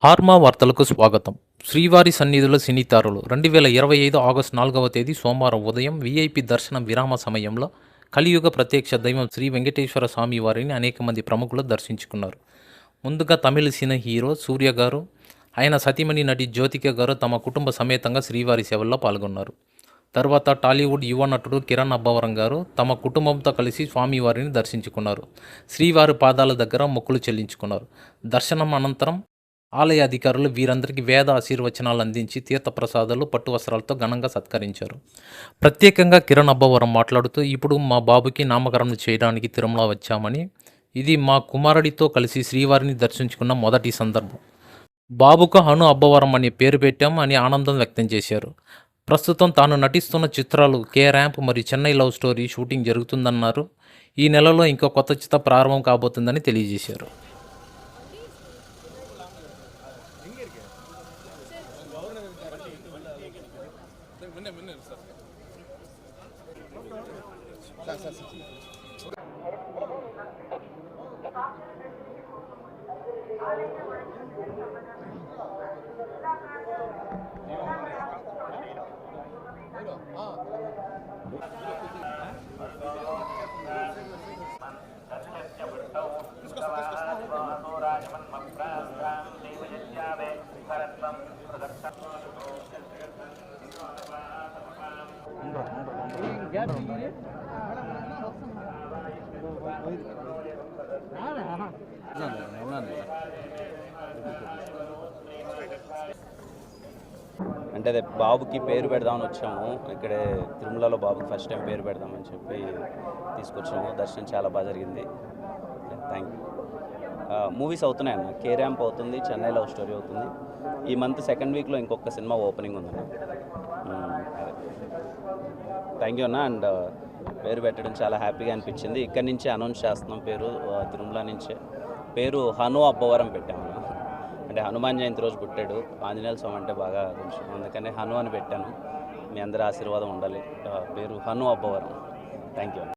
ఆర్మా వార్తలకు స్వాగతం. శ్రీవారి సన్నిధిలో సినీతారులు 2025 ఆగస్టు 4వ తేదీ సోమవారం ఉదయం వీఐపీ దర్శనం విరామ సమయంలో కలియుగ ప్రత్యక్ష దైవం శ్రీ వెంకటేశ్వర స్వామి వారిని అనేక మంది ప్రముఖులు దర్శించుకున్నారు. ముందుగా తమిళ సినీ హీరో సూర్య గారు, ఆయన సతీమణి నటి జ్యోతిక గారు తమ కుటుంబ సమేతంగా శ్రీవారి సేవల్లో పాల్గొన్నారు. తర్వాత టాలీవుడ్ యువ నటుడు కిరణ్ అబ్బవరం గారు తమ కుటుంబంతో కలిసి స్వామివారిని దర్శించుకున్నారు. శ్రీవారి పాదాల దగ్గర మొక్కులు చెల్లించుకున్నారు. దర్శనం అనంతరం ఆలయ అధికారులు వీరందరికీ వేద ఆశీర్వచనాలు అందించి తీర్థప్రసాదాలు, పట్టు వస్త్రాలతో ఘనంగా సత్కరించారు. ప్రత్యేకంగా కిరణ్ అబ్బవరం మాట్లాడుతూ, ఇప్పుడు మా బాబుకి నామకరణం చేయడానికి తిరుమల వచ్చామని, ఇది మా కుమారుడితో కలిసి శ్రీవారిని దర్శించుకున్న మొదటి సందర్భం. బాబుకు హను అబ్బవరం అనే పేరు పెట్టాం అని ఆనందం వ్యక్తం చేశారు. ప్రస్తుతం తాను నటిస్తున్న చిత్రాలు కే ర్యాంప్ మరియు చెన్నై లవ్ స్టోరీ షూటింగ్ జరుగుతుందన్నారు. ఈ నెలలో ఇంకో కొత్త చిత్రం ప్రారంభం కాబోతుందని తెలియజేశారు. అంటే అదే బాబుకి పేరు పెడదామని వచ్చాము. ఇక్కడే తిరుమలలో బాబుకి ఫస్ట్ టైం పేరు పెడదామని చెప్పి తీసుకొచ్చాము. దర్శనం చాలా బాగా జరిగింది. Thank you. మూవీస్ అవుతున్నాయన్న. కే ర్యాంప్ అవుతుంది, చెన్నై లవ్ స్టోరీ అవుతుంది. ఈ మంత్ సెకండ్ వీక్లో ఇంకొక సినిమా ఓపెనింగ్ ఉందన్న. థ్యాంక్ యూ అన్న. అండ్ పేరు పెట్టడం చాలా హ్యాపీగా అనిపించింది. ఇక్కడి నుంచే అనౌన్స్ చేస్తున్నాం పేరు, తిరుమల నుంచే. పేరు హను అబ్బవరం పెట్టామన్న. అంటే హనుమాన్ జయంతి రోజు పుట్టాడు. ఆంజనేయ స్వామి అంటే బాగా కొంచెం, అందుకనే హను అని పెట్టాను. మీ అందరి ఆశీర్వాదం ఉండాలి. పేరు హను అబ్బవరం. Thank you.